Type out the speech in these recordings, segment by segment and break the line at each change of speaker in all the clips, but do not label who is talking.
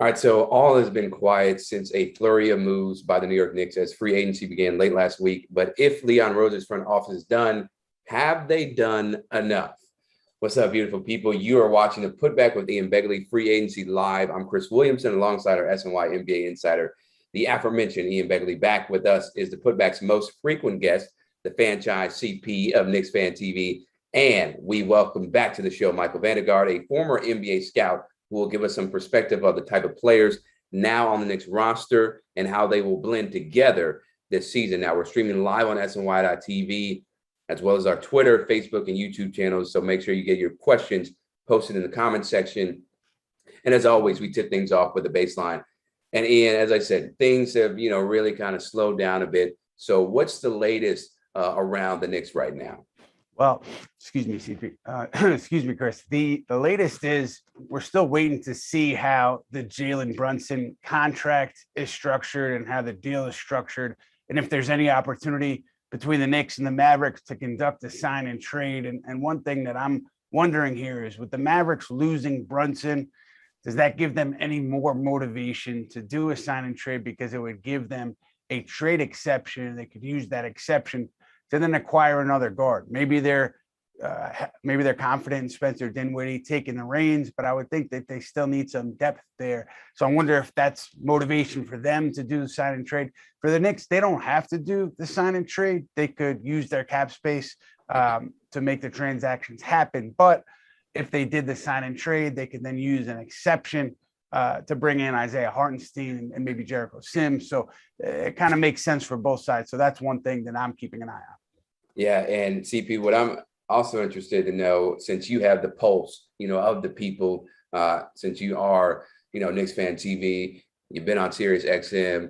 All right, so all has been quiet since a flurry of moves by the New York Knicks as free agency began late last week. But if Leon Rose's front office is done, have they done enough? What's up, beautiful people? You are watching the Putback with Ian Begley, free agency live. I'm Chris Williamson alongside our SNY NBA insider, the aforementioned Ian Begley. Back with us is the Putback's most frequent guest, the Fanchise CP of Knicks Fan TV. And we welcome back to the show Michael Vandegarde, a former NBA scout who will give us some perspective of the type of players now on the Knicks roster and how they will blend together this season. Now, we're streaming live on SNY.TV, as well as our Twitter, Facebook, and YouTube channels. So make sure you get your questions posted in the comment section. And as always, we tip things off with a baseline. And Ian, as I said, things have, really kind of slowed down a bit. So what's the latest around the Knicks right now?
Well, excuse me, CP. Excuse me, Chris. The latest is we're still waiting to see how the Jalen Brunson contract is structured and how the deal is structured, and if there's any opportunity between the Knicks and the Mavericks to conduct a sign and trade. And one thing that I'm wondering here is, with the Mavericks losing Brunson, does that give them any more motivation to do a sign and trade, because it would give them a trade exception? They could use that exception to then acquire another guard. Maybe they're confident in Spencer Dinwiddie taking the reins, but I would think that they still need some depth there. So I wonder if that's motivation for them to do the sign and trade. For the Knicks, they don't have to do the sign and trade. They could use their cap space to make the transactions happen. But if they did the sign and trade, they could then use an exception to bring in Isaiah Hartenstein and maybe Jericho Sims. So it kind of makes sense for both sides. So that's one thing that I'm keeping an eye on.
Yeah, and CP, what I'm also interested to know, since you have the pulse, of the people, since you are, Knicks Fan TV, you've been on Sirius XM,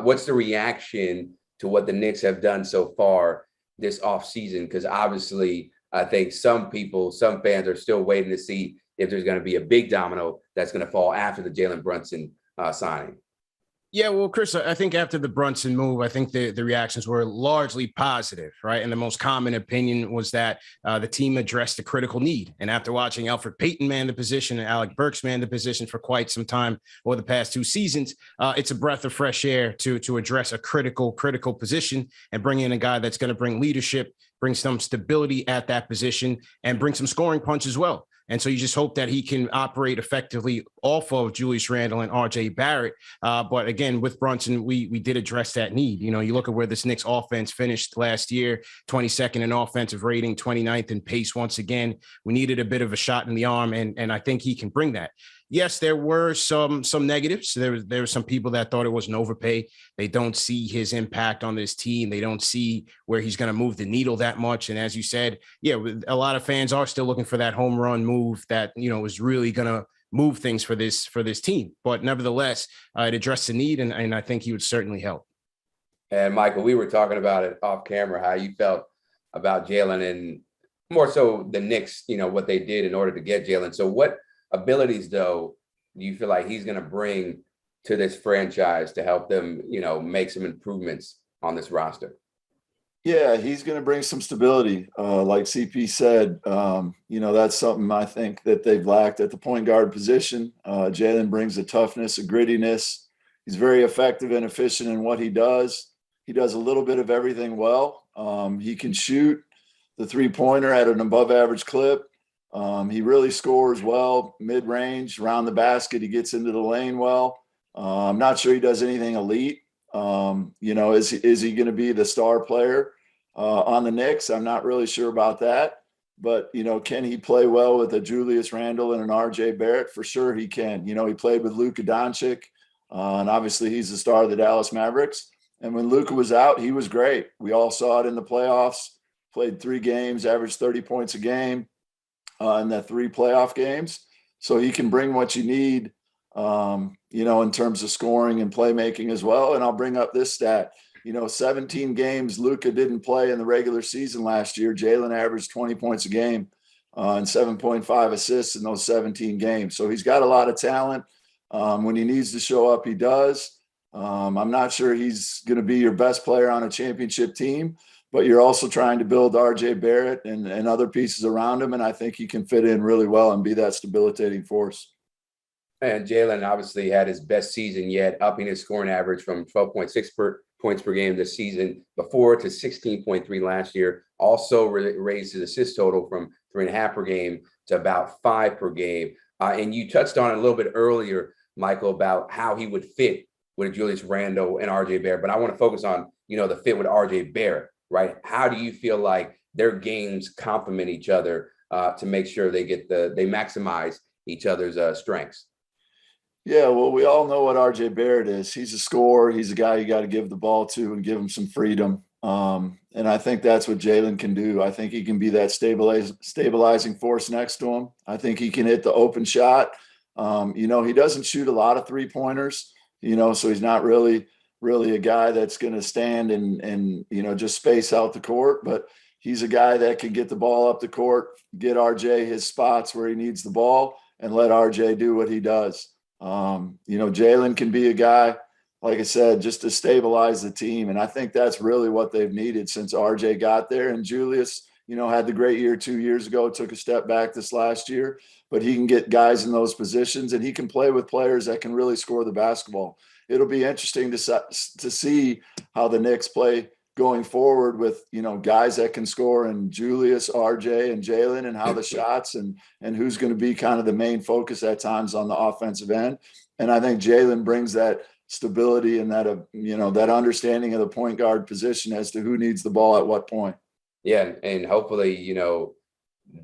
what's the reaction to what the Knicks have done so far this offseason? Because obviously, I think some fans are still waiting to see if there's going to be a big domino that's going to fall after the Jalen Brunson signing.
Yeah, well, Chris, I think after the Brunson move, I think the reactions were largely positive, right? And the most common opinion was that the team addressed a critical need. And after watching Elfrid Payton man the position and Alec Burks man the position for quite some time over the past two seasons, it's a breath of fresh air to address a critical position and bring in a guy that's going to bring leadership, bring some stability at that position, and bring some scoring punch as well. And so you just hope that he can operate effectively off of Julius Randle and RJ Barrett. But again, with Brunson, we did address that need. You look at where this Knicks offense finished last year, 22nd in offensive rating, 29th in pace once again. We needed a bit of a shot in the arm, and I think he can bring that. Yes, there were some negatives. There were some people that thought it was an overpay. They don't see his impact on this team. They don't see where he's going to move the needle that much. And as you said, yeah, a lot of fans are still looking for that home run move that, is really going to move things for this team. But nevertheless, it addressed the need, and I think he would certainly help.
And Michael, we were talking about it off camera, how you felt about Jalen, and more so the Knicks, what they did in order to get Jalen. So what abilities, though, do you feel like he's going to bring to this franchise to help them, make some improvements on this roster?
Yeah, he's going to bring some stability. Like CP said, that's something I think that they've lacked at the point guard position. Jalen brings a toughness, a grittiness. He's very effective and efficient in what he does. He does a little bit of everything well. He can shoot the three-pointer at an above-average clip. He really scores well, mid-range, around the basket. He gets into the lane well. I'm not sure he does anything elite. Is he going to be the star player on the Knicks? I'm not really sure about that. But, can he play well with a Julius Randle and an RJ Barrett? For sure he can. He played with Luka Doncic, and obviously he's the star of the Dallas Mavericks. And when Luka was out, he was great. We all saw it in the playoffs. Played 3 games, averaged 30 points a game in the 3 playoff games. So he can bring what you need, in terms of scoring and playmaking as well. And I'll bring up this stat. 17 games Luka didn't play in the regular season last year. Jalen averaged 20 points a game and 7.5 assists in those 17 games. So he's got a lot of talent. When he needs to show up, he does. I'm not sure he's going to be your best player on a championship team, but you're also trying to build RJ Barrett and other pieces around him. And I think he can fit in really well and be that stabilitating force.
And Jalen obviously had his best season yet, upping his scoring average from 12.6 points per game this season before to 16.3 last year. Also raised his assist total from 3.5 per game to about 5 per game. And you touched on it a little bit earlier, Michael, about how he would fit with Julius Randle and RJ Barrett. But I want to focus on, the fit with RJ Barrett, right? How do you feel like their games complement each other to make sure they maximize each other's strengths?
Yeah, well, we all know what RJ Barrett is. He's a scorer. He's a guy you got to give the ball to and give him some freedom. And I think that's what Jalen can do. I think he can be that stabilizing force next to him. I think he can hit the open shot. He doesn't shoot a lot of 3-pointers, so he's not really a guy that's going to stand and just space out the court. But he's a guy that can get the ball up the court, get RJ his spots where he needs the ball, and let RJ do what he does. Jalen can be a guy, like I said, just to stabilize the team. And I think that's really what they've needed since RJ got there. And Julius, had the great year 2 years ago, took a step back this last year, but he can get guys in those positions and he can play with players that can really score the basketball. It'll be interesting to see how the Knicks play going forward with, guys that can score, and Julius, RJ, and Jalen, and how the shots and who's going to be kind of the main focus at times on the offensive end. And I think Jalen brings that stability and that, that understanding of the point guard position as to who needs the ball at what point.
Yeah. And hopefully,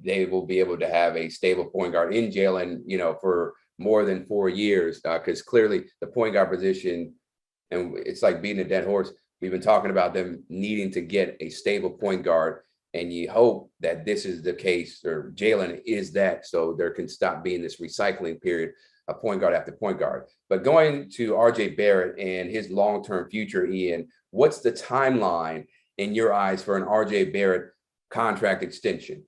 they will be able to have a stable point guard in Jalen, for more than 4 years, because clearly the point guard position, and it's like beating a dead horse. We've been talking about them needing to get a stable point guard, and you hope that this is the case, or Jalen is that, so there can stop being this recycling period of point guard after point guard. But going to RJ Barrett and his long-term future, Ian, what's the timeline in your eyes for an RJ Barrett contract extension?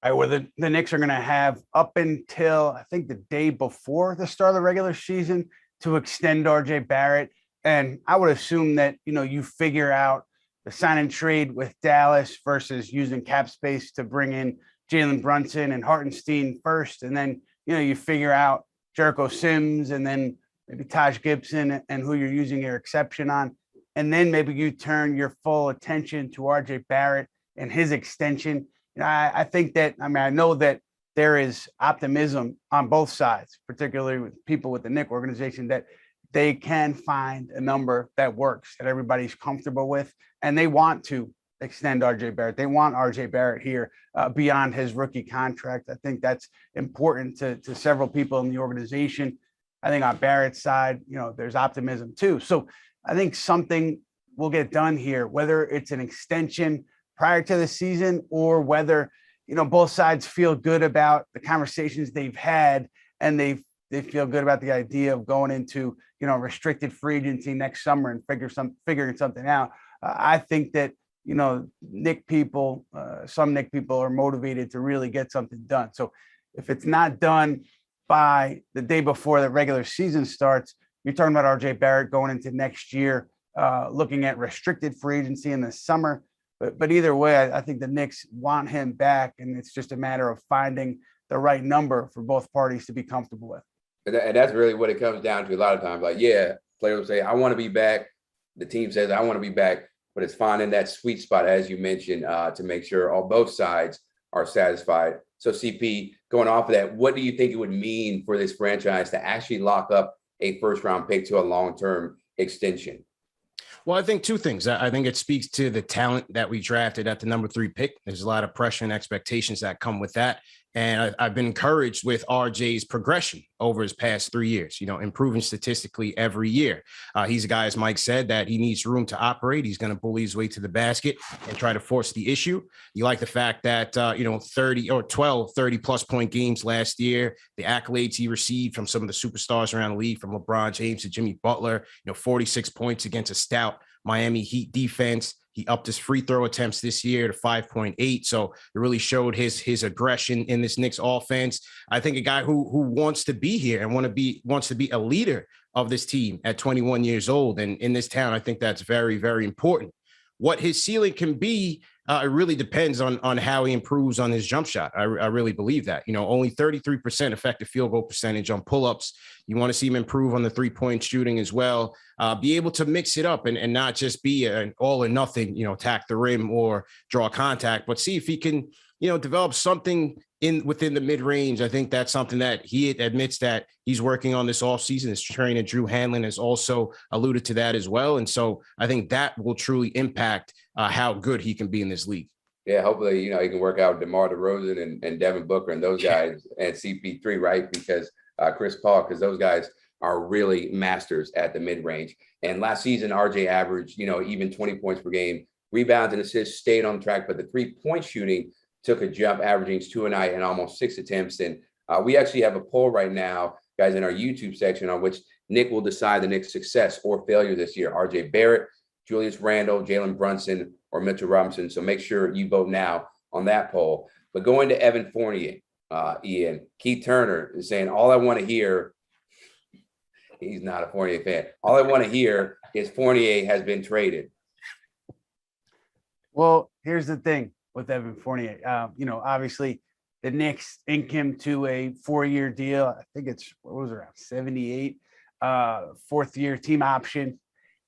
All right, well, the Knicks are going to have up until, I think, the day before the start of the regular season to extend RJ Barrett. And I would assume that, you figure out the sign and trade with Dallas versus using cap space to bring in Jalen Brunson and Hartenstein first. And then, you figure out Jericho Sims and then maybe Taj Gibson and who you're using your exception on. And then maybe you turn your full attention to RJ Barrett and his extension. I think that, I know that there is optimism on both sides, particularly with people with the Knicks organization, that they can find a number that works, that everybody's comfortable with, and they want to extend RJ Barrett. They want RJ Barrett here beyond his rookie contract. I think that's important to several people in the organization. I think on Barrett's side, there's optimism too. So I think something will get done here, whether it's an extension prior to the season or whether, both sides feel good about the conversations they've had and they feel good about the idea of going into, restricted free agency next summer and figuring something out. I think that, some Knicks people are motivated to really get something done. So if it's not done by the day before the regular season starts, you're talking about RJ Barrett going into next year, looking at restricted free agency in the summer. But either way, I think the Knicks want him back, and it's just a matter of finding the right number for both parties to be comfortable with.
And that's really what it comes down to a lot of times. Like, yeah, players will say, I want to be back. The team says, I want to be back. But it's finding that sweet spot, as you mentioned, to make sure both sides are satisfied. So, CP, going off of that, what do you think it would mean for this franchise to actually lock up a first-round pick to a long-term extension?
Well, I think two things. I think it speaks to the talent that we drafted at the number 3 pick. There's a lot of pressure and expectations that come with that. And I've been encouraged with RJ's progression over his past 3 years, improving statistically every year. He's a guy, as Mike said, that he needs room to operate. He's going to bully his way to the basket and try to force the issue. You like the fact that, 30 plus point games last year, the accolades he received from some of the superstars around the league, from LeBron James to Jimmy Butler, 46 points against a stout Miami Heat defense. He upped his free throw attempts this year to 5.8. So it really showed his aggression in this Knicks offense. I think a guy who wants to be here and wants to be a leader of this team at 21 years old and in this town. I think that's very, very important. What his ceiling can be, it really depends on how he improves on his jump shot. I really believe that. Only 33% effective field goal percentage on pull-ups. You want to see him improve on the three-point shooting as well. Be able to mix it up and not just be an all or nothing, attack the rim or draw contact, but see if he can, develop something within the mid-range. I think that's something that he admits that he's working on this offseason. His trainer, Drew Hanlon, has also alluded to that as well. And so I think that will truly impact how good he can be in this league.
Yeah, hopefully, he can work out DeMar DeRozan and Devin Booker and those guys and CP3, right? Because Chris Paul, because those guys are really masters at the mid-range. And last season, RJ averaged, even 20 points per game. Rebounds and assists stayed on track, but the three-point shooting took a jump, averaging 2 a night and almost 6 attempts. And we actually have a poll right now, guys, in our YouTube section on which Nick will decide the Knicks' success or failure this year. RJ Barrett, Julius Randle, Jalen Brunson, or Mitchell Robinson. So make sure you vote now on that poll. But going to Evan Fournier, Ian, Keith Turner is saying, all I want to hear, he's not a Fournier fan. All I want to hear is Fournier has been traded.
Well, here's the thing with Evan Fournier. Obviously the Knicks ink him to a 4-year deal. I think it's, what was it, around 78, fourth year team option.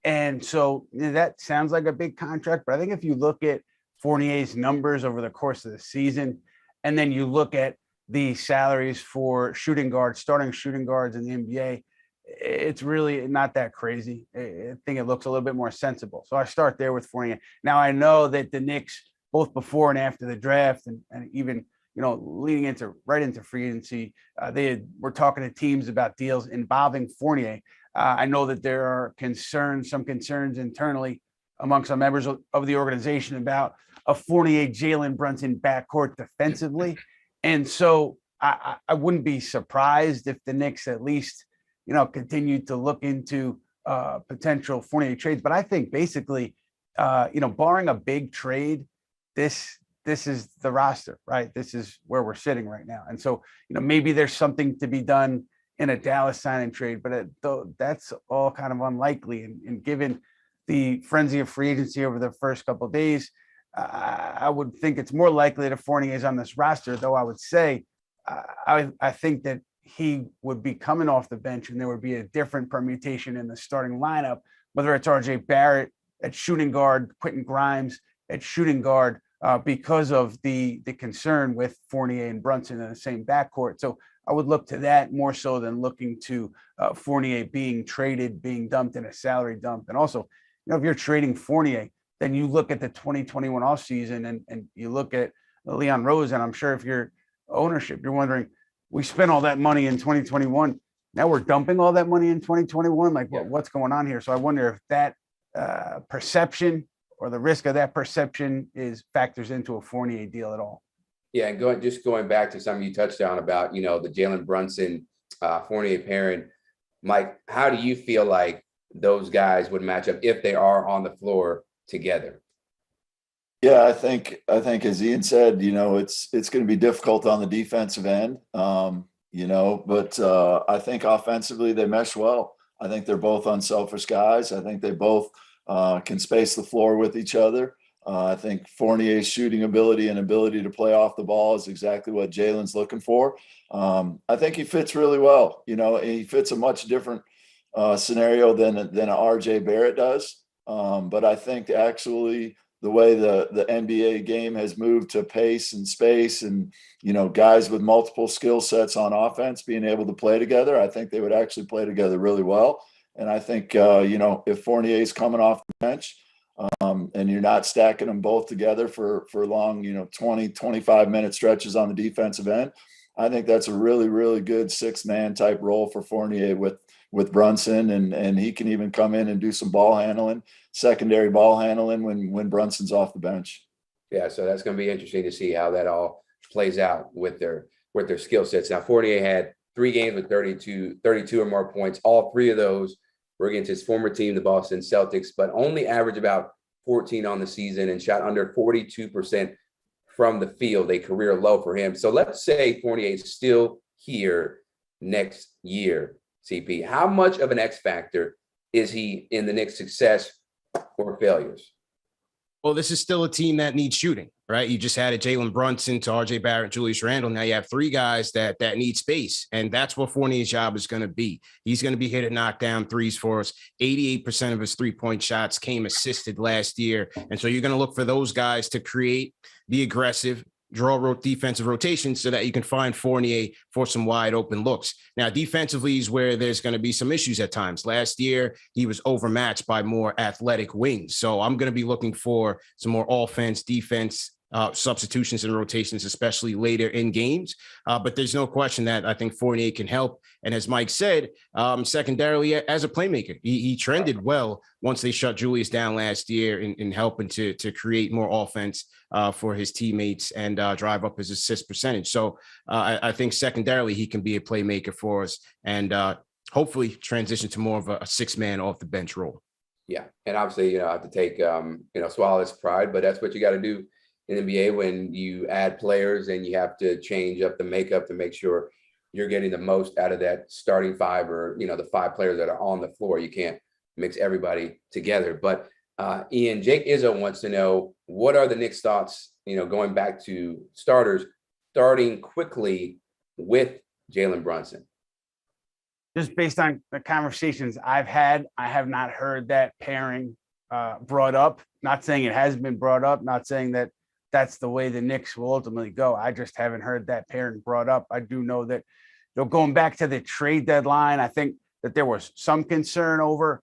And so that sounds like a big contract, but I think if you look at Fournier's numbers over the course of the season, and then you look at the salaries for shooting guards, starting shooting guards in the NBA, it's really not that crazy. I think it looks a little bit more sensible. So I start there with Fournier. Now I know that the Knicks, both before and after the draft, and even leading into free agency, they were talking to teams about deals involving Fournier. I know that there are some concerns internally among some members of the organization about a Fournier Jalen Brunson backcourt defensively. And so I wouldn't be surprised if the Knicks at least, continue to look into potential Fournier trades. But I think basically, barring a big trade, this is the roster, right? This is where we're sitting right now. And so, maybe there's something to be done in a Dallas sign and trade, but that's all kind of unlikely. And given the frenzy of free agency over the first couple of days, I would think it's more likely that Fournier is on this roster, though I would say I think that he would be coming off the bench and there would be a different permutation in the starting lineup, whether it's RJ Barrett at shooting guard, Quentin Grimes at shooting guard, because of the concern with Fournier and Brunson in the same backcourt. So I would look to that more so than looking to Fournier being traded, being dumped in a salary dump. And also, if you're trading Fournier, then you look at the 2021 offseason and you look at Leon Rose, and I'm sure if you're ownership, you're wondering, we spent all that money in 2021. Now we're dumping all that money in 2021. Like, what's going on here? So I wonder if that perception or the risk of that perception factors into a Fournier deal at all.
Yeah, and going back to something you touched on about, the Jalen Brunson, Fournier pairing, Mike, how do you feel like those guys would match up if they are on the floor together?
Yeah, I think as Ian said, it's going to be difficult on the defensive end, but I think offensively they mesh well. I think they're both unselfish guys. I think they both can space the floor with each other. I think Fournier's shooting ability and ability to play off the ball is exactly what Jalen's looking for. I think he fits really well. He fits a much different scenario than a RJ Barrett does. But I think actually the way the NBA game has moved to pace and space and, guys with multiple skill sets on offense being able to play together, I think they would actually play together really well. And I think, if Fournier's coming off the bench, and you're not stacking them both together for long, 20, 25-minute stretches on the defensive end, I think that's a really, really good 6-man type role for Fournier with Brunson. And he can even come in and do some ball handling, secondary ball handling when Brunson's off the bench.
Yeah, so that's going to be interesting to see how that all plays out with their skill sets. Now, Fournier had 3 games with 32 or more points. All 3 of those were against his former team, the Boston Celtics, but only averaged about 14 on the season and shot under 42% from the field, a career low for him. So let's say Fournier is still here next year, CP. How much of an X factor is he in the Knicks' success or failures?
Well, this is still a team that needs shooting, right? You just had a Jalen Brunson to RJ Barrett, Julius Randle. Now you have three guys that need space, and that's what Fournier's job is going to be. He's going to be here to knock down threes for us. 88% of his three-point shots came assisted last year, and so you're going to look for those guys to create, be aggressive, draw defensive rotations so that you can find Fournier for some wide open looks. Now, defensively is where there's going to be some issues at times. Last year, he was overmatched by more athletic wings. So I'm going to be looking for some more offense, defense, substitutions and rotations, especially later in games. But there's no question that I think Fournier can help. And as Mike said, secondarily, as a playmaker, he trended well once they shut Julius down last year in helping to create more offense for his teammates and drive up his assist percentage. So I think secondarily, he can be a playmaker for us and hopefully transition to more of a six-man off the bench role.
Yeah. And obviously, I have to take, swallow his pride, but that's what you got to do in NBA when you add players and you have to change up the makeup to make sure you're getting the most out of that starting five or, the five players that are on the floor. You can't mix everybody together. But Ian, Jake Izzo wants to know, what are the Knicks' thoughts, going back to starters, starting quickly with Jalen Brunson?
Just based on the conversations I've had, I have not heard that pairing brought up. Not saying it has been brought up, not saying that that's the way the Knicks will ultimately go. I just haven't heard that pairing brought up. I do know that, going back to the trade deadline, I think that there was some concern over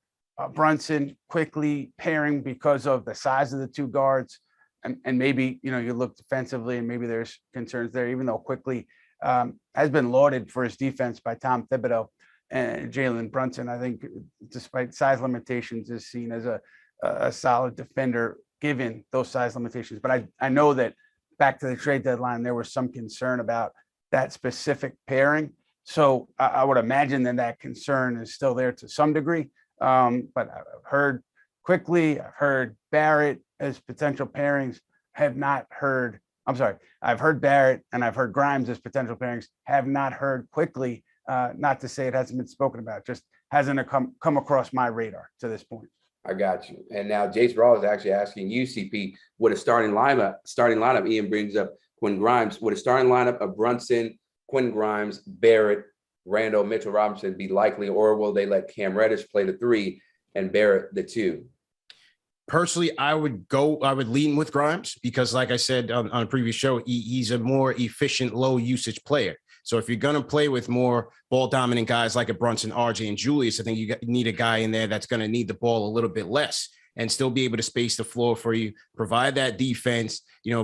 Brunson quickly pairing because of the size of the two guards. And maybe, you look defensively and maybe there's concerns there, even though quickly has been lauded for his defense by Tom Thibodeau. And Jalen Brunson, I think, despite size limitations, is seen as a solid defender given those size limitations. But I know that back to the trade deadline, there was some concern about that specific pairing. So I would imagine that concern is still there to some degree. But I've heard quickly, I've heard Barrett as potential pairings, I've heard Barrett and I've heard Grimes as potential pairings, have not heard quickly. Not to say it hasn't been spoken about, just hasn't come across my radar to this point.
I got you. And now Jace Raw is actually asking you, CP, would a starting lineup, Ian brings up Quinn Grimes, would a starting lineup of Brunson, Quinn Grimes, Barrett, Randle, Mitchell Robinson be likely, or will they let Cam Reddish play the three and Barrett the two?
Personally, I would lean with Grimes because, like I said on a previous show, he's a more efficient, low usage player. So if you're going to play with more ball dominant guys like a Brunson, RJ, and Julius, I think you need a guy in there that's going to need the ball a little bit less and still be able to space the floor for you, provide that defense,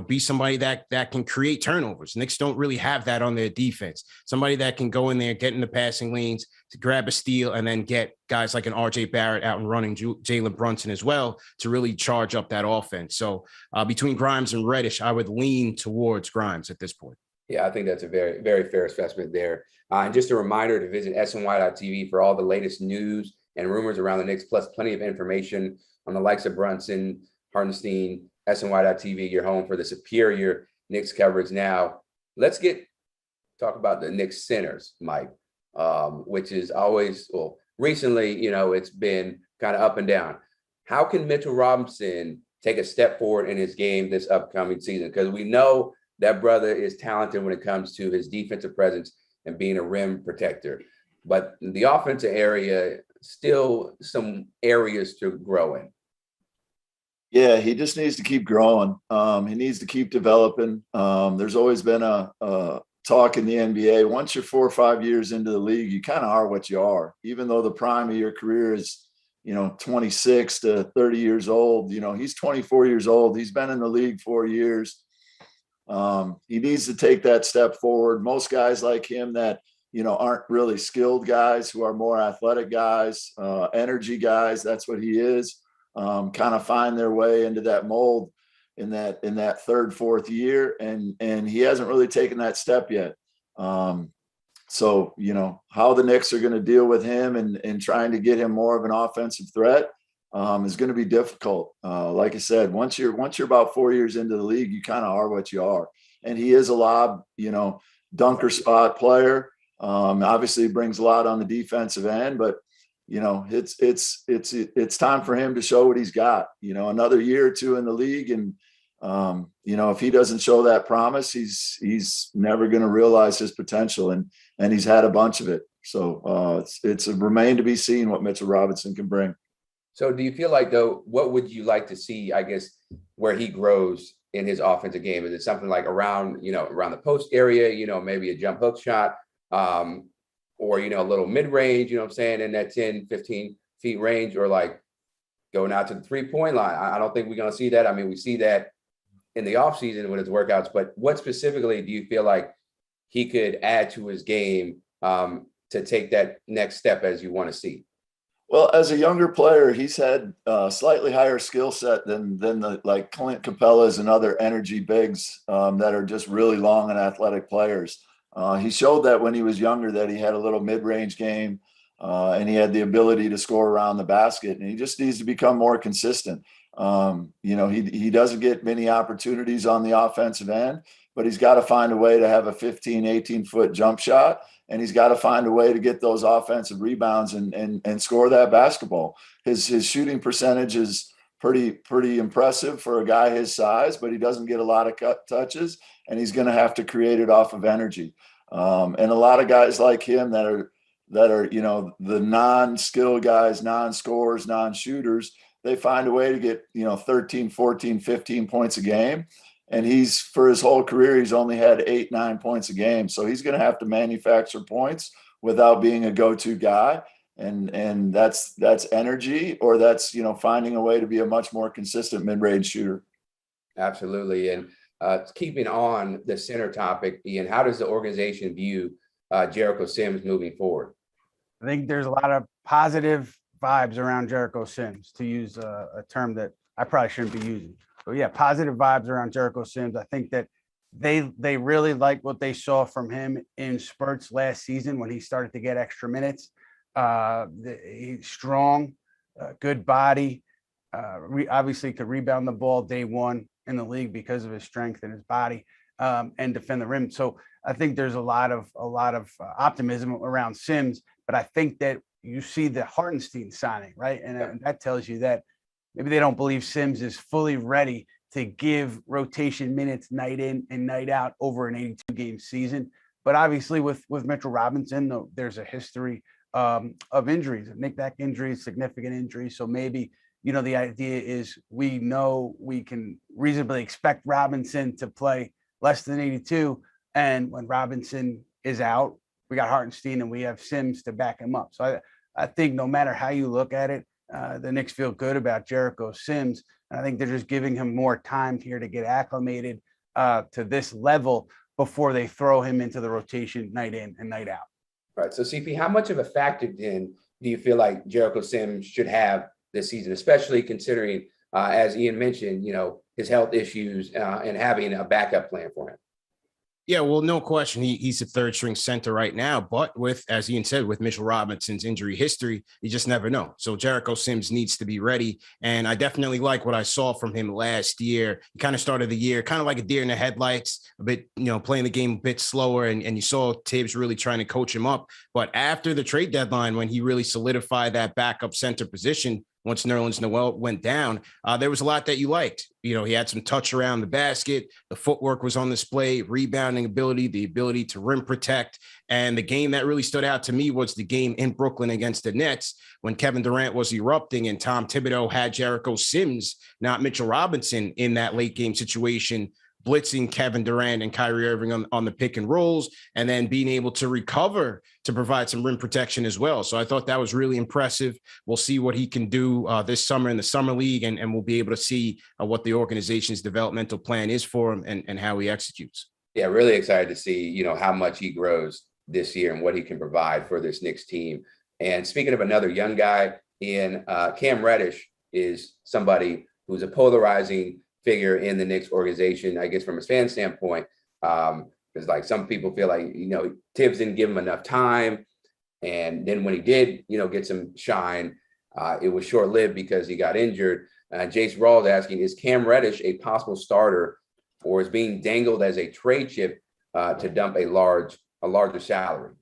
be somebody that can create turnovers. Knicks don't really have that on their defense. Somebody that can go in there, get in the passing lanes, to grab a steal, and then get guys like an RJ Barrett out and running Jalen Brunson as well to really charge up that offense. So between Grimes and Reddish, I would lean towards Grimes at this point.
Yeah, I think that's a very, very fair assessment there. And just a reminder to visit SNY.TV for all the latest news and rumors around the Knicks, plus plenty of information on the likes of Brunson, Hartenstein. SNY.TV, your home for the superior Knicks coverage. Now, let's talk about the Knicks centers, Mike, which is always, recently, it's been kind of up and down. How can Mitchell Robinson take a step forward in his game this upcoming season? Because we know that brother is talented when it comes to his defensive presence and being a rim protector. But the offensive area, still some areas to grow in.
Yeah, he just needs to keep growing. He needs to keep developing. There's always been a talk in the NBA. Once you're 4 or 5 years into the league, you kind of are what you are. Even though the prime of your career is, 26 to 30 years old, he's 24 years old. He's been in the league 4 years. He needs to take that step forward. Most guys like him that, aren't really skilled guys, who are more athletic guys, energy guys, that's what he is, kind of find their way into that mold in that third, fourth year. And he hasn't really taken that step yet. So, how the Knicks are going to deal with him and trying to get him more of an offensive threat is going to be difficult. Like I said, once you're about 4 years into the league, you kind of are what you are. And he is a lob, dunker spot player. Obviously brings a lot on the defensive end, but it's time for him to show what he's got. Another year or two in the league, and if he doesn't show that promise, he's never going to realize his potential, and he's had a bunch of it. So it's a remain to be seen what Mitchell Robinson can bring.
So do you feel like, though, what would you like to see, I guess, where he grows in his offensive game? Is it something like around the post area, maybe a jump hook shot, or, a little mid-range, you know what I'm saying, in that 10, 15 feet range, or like going out to the 3-point line? I don't think we're going to see that. I mean, we see that in the offseason with his workouts, but what specifically do you feel like he could add to his game to take that next step as you want to see?
Well, as a younger player, he's had a slightly higher skill set than the like Clint Capellas and other energy bigs that are just really long and athletic players. He showed that when he was younger that he had a little mid-range game and he had the ability to score around the basket, and he just needs to become more consistent. He doesn't get many opportunities on the offensive end, but he's got to find a way to have a 15, 18-foot jump shot, and he's got to find a way to get those offensive rebounds and score that basketball. His shooting percentage is pretty impressive for a guy his size, but he doesn't get a lot of cut touches, and he's going to have to create it off of energy. And a lot of guys like him that are the non-skill guys, non-scorers, non-shooters, they find a way to get 13, 14, 15 points a game. And he's, for his whole career, he's only had 8, 9 points a game. So he's going to have to manufacture points without being a go-to guy. And that's energy, or that's, finding a way to be a much more consistent mid-range shooter.
Absolutely. And keeping on the center topic, Ian, how does the organization view Jericho Sims moving forward?
I think there's a lot of positive vibes around Jericho Sims, to use a term that I probably shouldn't be using. But yeah, positive vibes around Jericho Sims. I think that they really like what they saw from him in spurts last season when he started to get extra minutes. He's strong, good body, obviously could rebound the ball day one in the league because of his strength and his body, and defend the rim. So I think there's a lot of optimism around Sims, but I think that you see the Hartenstein signing, right? And that tells you that maybe they don't believe Sims is fully ready to give rotation minutes night in and night out over an 82-game season. But obviously with Mitchell Robinson, there's a history of injuries, knick-knack injuries, significant injuries. So maybe, the idea is we know we can reasonably expect Robinson to play less than 82. And when Robinson is out, we got Hartenstein and we have Sims to back him up. So I think no matter how you look at it, the Knicks feel good about Jericho Sims. And I think they're just giving him more time here to get acclimated to this level before they throw him into the rotation night in and night out.
Right. So, CP, how much of a factor then do you feel like Jericho Sims should have this season, especially considering, as Ian mentioned, his health issues and having a backup plan for him?
Yeah, well, no question. He's a third string center right now, but as Ian said, with Mitchell Robinson's injury history, you just never know. So Jericho Sims needs to be ready. And I definitely like what I saw from him last year. He kind of started the year kind of like a deer in the headlights, a bit, playing the game a bit slower. And you saw Tibbs really trying to coach him up. But after the trade deadline, when he really solidified that backup center position, once Nerlens Noel went down, there was a lot that you liked. He had some touch around the basket. The footwork was on display, rebounding ability, the ability to rim protect. And the game that really stood out to me was the game in Brooklyn against the Nets when Kevin Durant was erupting and Tom Thibodeau had Jericho Sims, not Mitchell Robinson, in that late game situation, blitzing Kevin Durant and Kyrie Irving on the pick and rolls, and then being able to recover to provide some rim protection as well. So I thought that was really impressive. We'll see what he can do this summer in the summer league, and we'll be able to see what the organization's developmental plan is for him and how he executes.
Yeah, really excited to see, how much he grows this year and what he can provide for this Knicks team. And speaking of another young guy, Cam Reddish is somebody who's a polarizing figure in the Knicks organization, I guess, from a fan standpoint, because like some people feel like, Tibbs didn't give him enough time. And then when he did, get some shine, it was short-lived because he got injured. Jace Rawls asking, is Cam Reddish a possible starter, or is being dangled as a trade chip to dump a larger salary?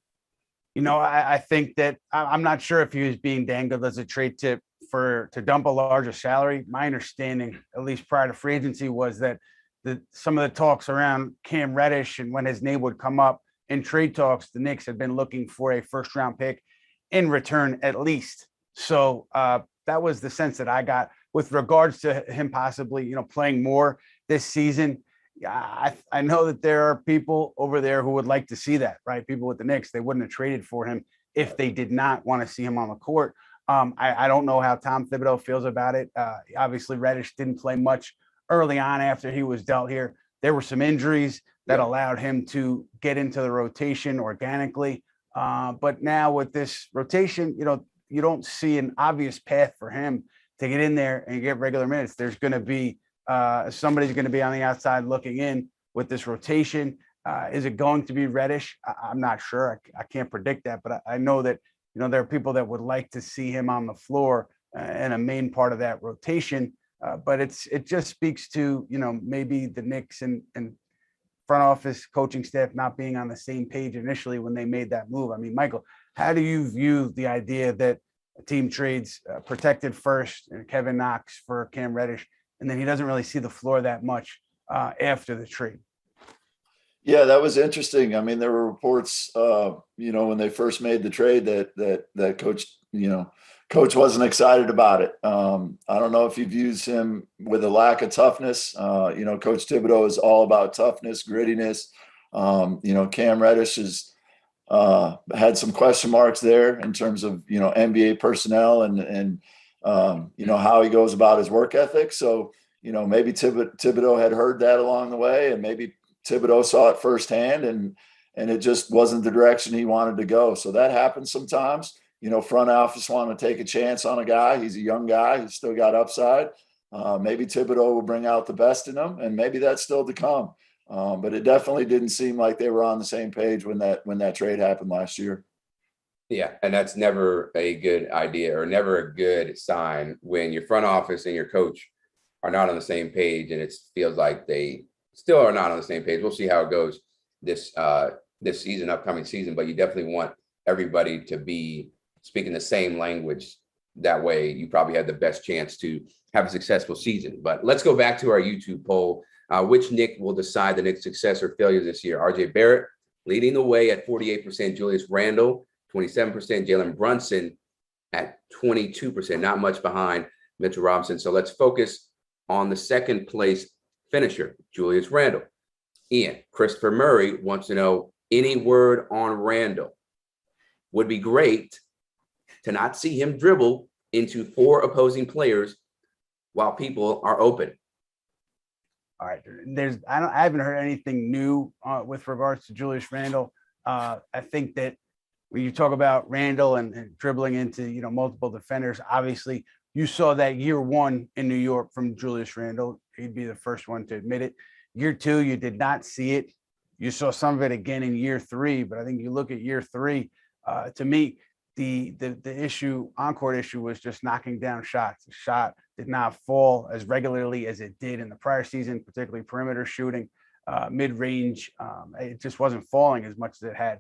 I think that I'm not sure if he was being dangled as a trade tip to dump a larger salary. My understanding, at least prior to free agency, was that some of the talks around Cam Reddish and when his name would come up in trade talks, the Knicks had been looking for a first round pick in return at least. So that was the sense that I got with regards to him possibly, playing more this season. I know that there are people over there who would like to see that, right? People with the Knicks, they wouldn't have traded for him if they did not want to see him on the court. I don't know how Tom Thibodeau feels about it. Obviously, Reddish didn't play much early on after he was dealt here. There were some injuries that allowed him to get into the rotation organically. But now with this rotation, you don't see an obvious path for him to get in there and get regular minutes. There's going to be somebody's going to be on the outside looking in with this rotation. Is it going to be Reddish? I'm not sure. I can't predict that, but I know that, there are people that would like to see him on the floor and a main part of that rotation. But it just speaks to, maybe the Knicks and front office coaching staff not being on the same page initially when they made that move. I mean, Michael, how do you view the idea that a team trades protected first and Kevin Knox for Cam Reddish, and then he doesn't really see the floor that much after the trade?
Yeah, that was interesting. I mean, there were reports, when they first made the trade that coach wasn't excited about it. I don't know if he views him with a lack of toughness. Coach Thibodeau is all about toughness, grittiness. Cam Reddish has had some question marks there in terms of, NBA personnel and how he goes about his work ethic. So, maybe Thibodeau had heard that along the way, and maybe Thibodeau saw it firsthand and it just wasn't the direction he wanted to go. So that happens sometimes. Front office want to take a chance on a guy. He's a young guy. He's still got upside. Maybe Thibodeau will bring out the best in him, and maybe that's still to come. But it definitely didn't seem like they were on the same page when that trade happened last year.
Yeah, and that's never a good idea or never a good sign when your front office and your coach are not on the same page, and it feels like they still are not on the same page. We'll see how it goes this season, upcoming season, but you definitely want everybody to be speaking the same language. That way you probably have the best chance to have a successful season. But let's go back to our YouTube poll. Which Knick will decide the Knicks' success or failure this year? RJ Barrett leading the way at 48%, Julius Randle 27%, Jalen Brunson at 22%, not much behind Mitchell Robinson. So let's focus on the second place finisher, Julius Randle. Ian, Christopher Murray wants to know any word on Randle. Would be great to not see him dribble into 4 opposing players while people are open.
All right, I haven't heard anything new with regards to Julius Randle. I think that when you talk about Randle and dribbling into multiple defenders, obviously you saw that year 1 in New York from Julius Randle. He'd be the first one to admit it. Year 2, you did not see it. You saw some of it again in year 3, but I think you look at year 3. To me, the issue, on-court issue, was just knocking down shots. The shot did not fall as regularly as it did in the prior season, particularly perimeter shooting, mid-range. It just wasn't falling as much as it had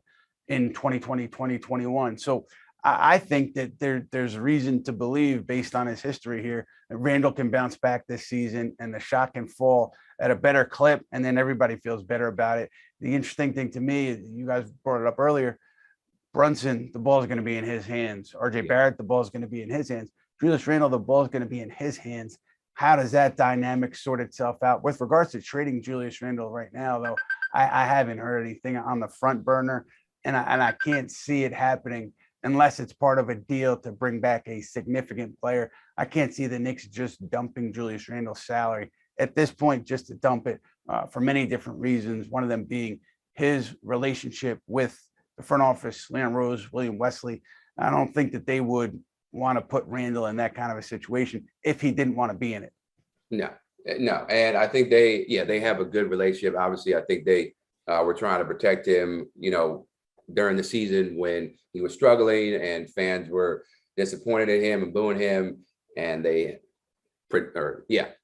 in 2020, 2021. So I think that there's reason to believe, based on his history here, that Randle can bounce back this season and the shot can fall at a better clip, and then everybody feels better about it. The interesting thing to me, you guys brought it up earlier, Brunson, the ball is going to be in his hands. RJ Barrett, the ball is going to be in his hands. Julius Randle, the ball is going to be in his hands. How does that dynamic sort itself out? With regards to trading Julius Randle right now, though, I haven't heard anything on the front burner, and I can't see it happening unless it's part of a deal to bring back a significant player. I can't see the Knicks just dumping Julius Randle's salary at this point, just to dump it for many different reasons. One of them being his relationship with the front office, Leon Rose, William Wesley. I don't think that they would want to put Randle in that kind of a situation if he didn't want to be in it.
No. And I think they have a good relationship. Obviously, I think they were trying to protect him, during the season when he was struggling and fans were disappointed in him and booing him. And they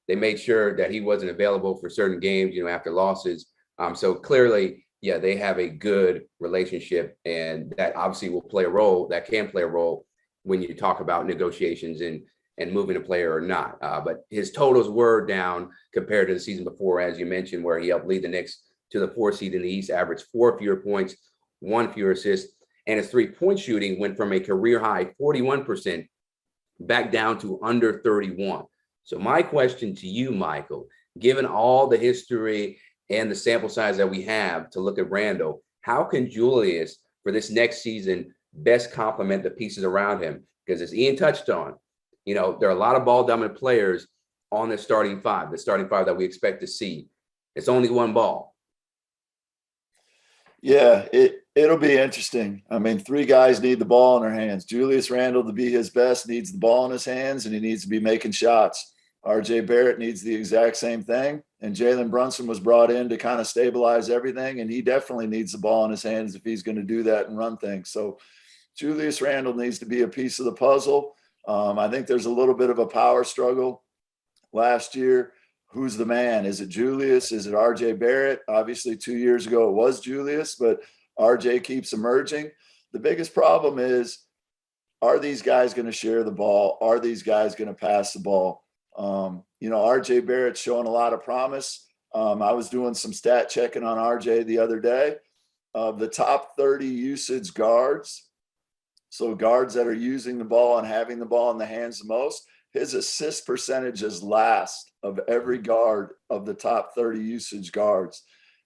made sure that he wasn't available for certain games, after losses. So clearly yeah, they have a good relationship, and that obviously will play a role. That can play a role when you talk about negotiations and moving a player or not. But his totals were down compared to the season before, as you mentioned, where he helped lead the Knicks to the 4th seed in the East, averaged 4 fewer points, 1 fewer assists, and his 3-point shooting went from a career high 41% back down to under 31. So my question to you, Michael, given all the history and the sample size that we have to look at Randle, how can Julius for this next season best complement the pieces around him? Because as Ian touched on, there are a lot of ball dominant players on the starting five that we expect to see. It's only one ball.
Yeah, it'll be interesting. I mean, 3 guys need the ball in their hands. Julius Randle, to be his best, needs the ball in his hands, and he needs to be making shots. RJ Barrett needs the exact same thing. And Jalen Brunson was brought in to kind of stabilize everything, and he definitely needs the ball in his hands if he's going to do that and run things. So Julius Randle needs to be a piece of the puzzle. I think there's a little bit of a power struggle last year. Who's the man? Is it Julius? Is it RJ Barrett? Obviously, 2 years ago, it was Julius, but RJ keeps emerging. The biggest problem is, are these guys going to share the ball? Are these guys going to pass the ball? RJ Barrett's showing a lot of promise. I was doing some stat checking on RJ the other day. Of the top 30 usage guards, so guards that are using the ball and having the ball in the hands the most, his assist percentage is last of every guard of the top 30 usage guards.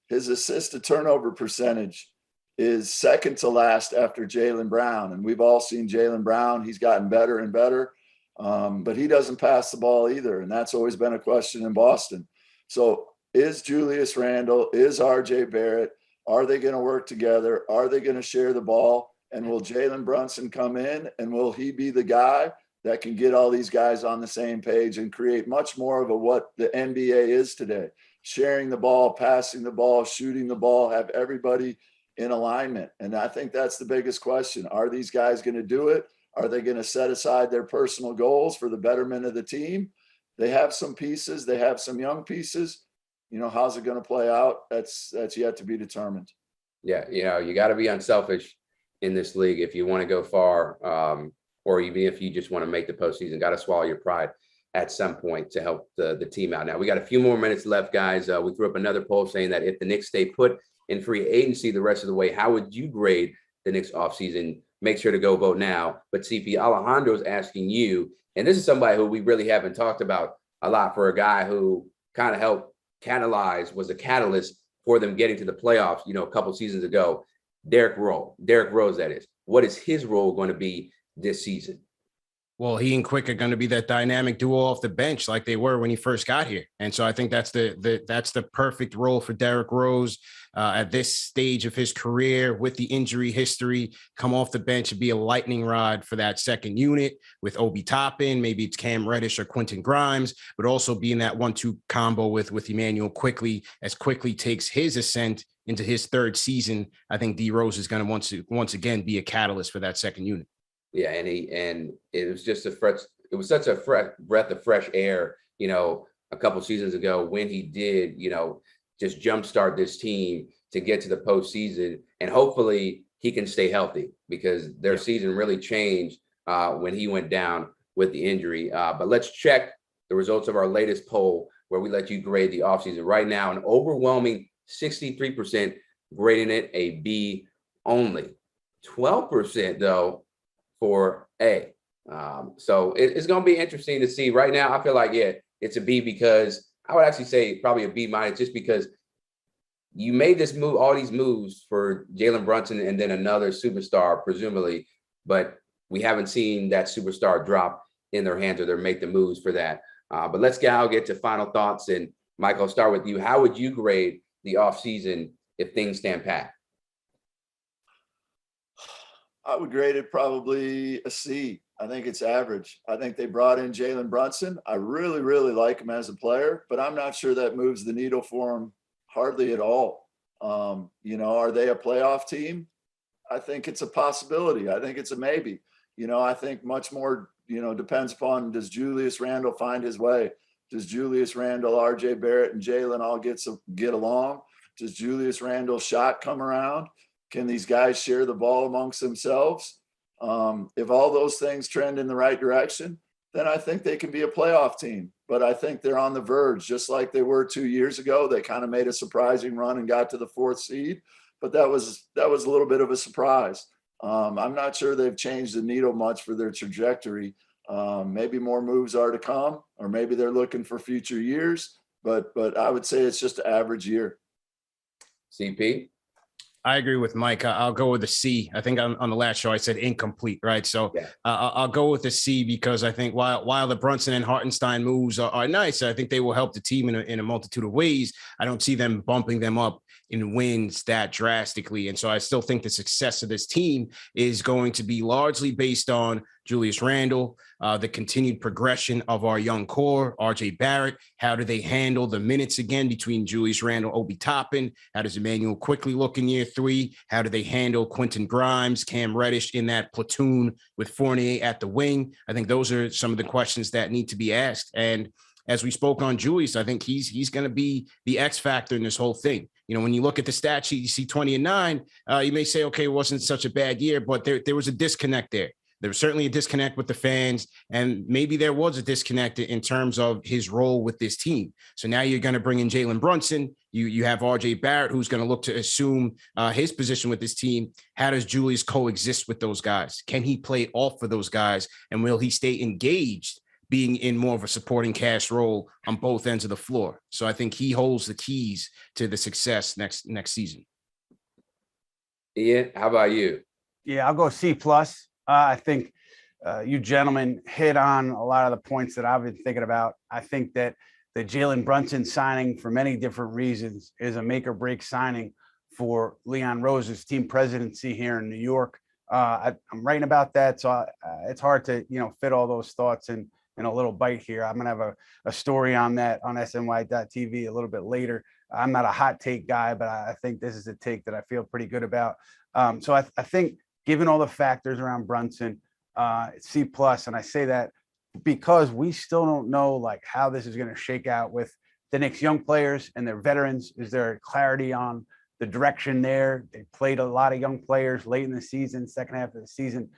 His assist to turnover percentage is second to last after Jaylen Brown. And we've all seen Jaylen Brown. He's gotten better and better. But he doesn't pass the ball either. And that's always been a question in Boston. So is Julius Randle, is RJ Barrett, are they going to work together? Are they going to share the ball? And will Jalen Brunson come in, and will he be the guy that can get all these guys on the same page and create much more of what the NBA is today? Sharing the ball, passing the ball, shooting the ball, have everybody in alignment. And I think that's the biggest question. Are these guys going to do it? Are they going to set aside their personal goals for the betterment of the team? They have some pieces. They have some young pieces. How's it going to play out? That's yet to be determined.
Yeah, you got to be unselfish in this league if you want to go far, or even if you just want to make the postseason. Got to swallow your pride at some point to help the team out. Now, we got a few more minutes left, guys. We threw up another poll saying that if the Knicks stay put in free agency the rest of the way, how would you grade the Knicks offseason? Make sure to go vote now. But CP, Alejandro's asking you, and this is somebody who we really haven't talked about a lot, for a guy who kind of helped was a catalyst for them getting to the playoffs, a couple seasons ago. Derrick Rose, that is. What is his role going to be this season?
Well, he and Quick are going to be that dynamic duo off the bench like they were when he first got here. And so I think that's the perfect role for Derrick Rose at this stage of his career with the injury history. Come off the bench and be a lightning rod for that second unit with Obi Toppin. Maybe it's Cam Reddish or Quentin Grimes, but also being that 1-2 combo with Emmanuel Quickley as Quickley takes his ascent into his 3rd season. I think D Rose is going to once again be a catalyst for that second unit.
Yeah, and it was just such a breath of fresh air, a couple seasons ago when he did, just jumpstart this team to get to the postseason, and hopefully he can stay healthy, because their season really changed when he went down with the injury. But let's check the results of our latest poll, where we let you grade the offseason. Right now, an overwhelming 63% grading it a B only. 12% though for A. So it's going to be interesting to see. Right now, I feel like, it's a B, because I would actually say probably a B minus, just because you made this move, all these moves for Jalen Brunson and then another superstar, presumably, but we haven't seen that superstar drop in their hands or make the moves for that. But let's get to final thoughts. And Michael, I'll start with you. How would you grade the offseason if things stand pat?
I would grade it probably a C. I think it's average. I think they brought in Jalen Brunson. I really, really like him as a player, but I'm not sure that moves the needle for him hardly at all. Are they a playoff team? I think it's a possibility. I think it's a maybe. I think much more, depends upon, does Julius Randle find his way? Does Julius Randle, RJ Barrett, and Jalen all get along? Does Julius Randle's shot come around? Can these guys share the ball amongst themselves? If all those things trend in the right direction, then I think they can be a playoff team. But I think they're on the verge, just like they were 2 years ago. They kind of made a surprising run and got to the 4th seed, but that was a little bit of a surprise. I'm not sure they've changed the needle much for their trajectory. Maybe more moves are to come, or maybe they're looking for future years. But I would say it's just an average year.
CP?
I agree with Mike. I'll go with a C. I think on the last show I said incomplete, right? So
yeah.
I'll go with a C because I think while the Brunson and Hartenstein moves are nice, I think they will help the team in a multitude of ways. I don't see them bumping them up in wins that drastically. And so I still think the success of this team is going to be largely based on Julius Randle, the continued progression of our young core, RJ Barrett. How do they handle the minutes again between Julius Randle, Obi Toppin? How does Emmanuel quickly look in year 3? How do they handle Quentin Grimes, Cam Reddish in that platoon with Fournier at the wing? I think those are some of the questions that need to be asked. And as we spoke on Julius, I think he's going to be the X factor in this whole thing. You know, when you look at the stat sheet, you see 20-9. You may say, okay, it wasn't such a bad year, but there was a disconnect there. There was certainly a disconnect with the fans, and maybe there was a disconnect in terms of his role with this team. So now you're going to bring in Jalen Brunson. You have RJ Barrett, who's going to look to assume his position with this team. How does Julius coexist with those guys? Can he play off for those guys? And will he stay engaged, being in more of a supporting cast role on both ends of the floor? So I think he holds the keys to the success next season.
Ian, how about you?
Yeah, I'll go C+. I think you gentlemen hit on a lot of the points that I've been thinking about. I think that the Jalen Brunson signing, for many different reasons, is a make or break signing for Leon Rose's team presidency here in New York. I'm writing about that, so it's hard to fit all those thoughts in a little bite here. I'm gonna have a story on that on SNY.TV a little bit later. I'm not a hot take guy, but I think this is a take that I feel pretty good about. So I think, given all the factors around Brunson, it's C+, and I say that because we still don't know like how this is going to shake out with the Knicks young players and their veterans. Is there clarity on the direction there? They played a lot of young players late in the season, second half of the season,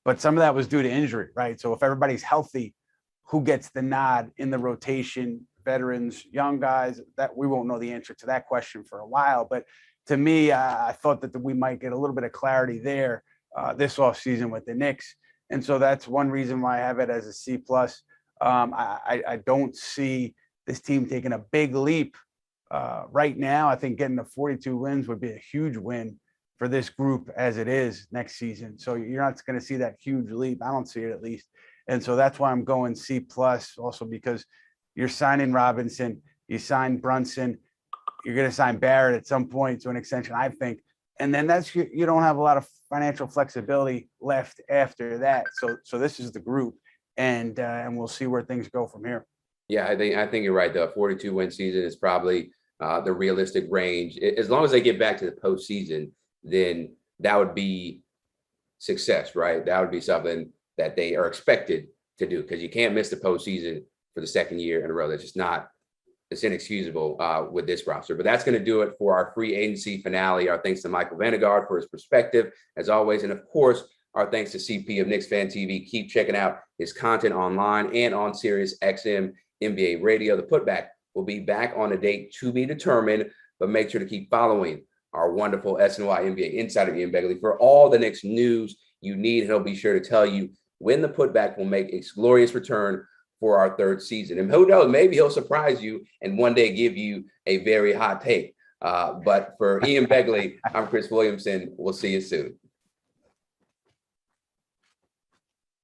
but some of that was due to injury, right? So if everybody's healthy, who gets the nod in the rotation? Veterans, young guys? That we won't know the answer to that question for a while. But to me, I thought that we might get a little bit of clarity there this offseason with the Knicks. And so that's one reason why I have it as a C+. I don't see this team taking a big leap right now. I think getting to 42 wins would be a huge win for this group as it is next season. So you're not going to see that huge leap. I don't see it, at least. And so that's why I'm going C+, also because you're signing Robinson, you signed Brunson, you're going to sign Barrett at some point to an extension, I think. And then you don't have a lot of financial flexibility left after that. So this is the group, and we'll see where things go from here.
Yeah, I think you're right. The 42-win season is probably the realistic range. As long as they get back to the postseason, then that would be success, right? That would be something that they are expected to do, because you can't miss the postseason for the second year in a row. That's just not. It's inexcusable with this roster. But that's going to do it for our free agency finale. Our thanks to Michael Vandegarde for his perspective, as always. And of course, our thanks to CP of Knicks Fan TV. Keep checking out his content online and on Sirius XM NBA Radio. The Putback will be back on a date to be determined, but make sure to keep following our wonderful SNY NBA insider, Ian Begley, for all the Knicks news you need. He'll be sure to tell you when the Putback will make its glorious return for our third season. And who knows, maybe he'll surprise you and one day give you a very hot take. But for Ian Begley, I'm Chris Williamson. We'll see you soon.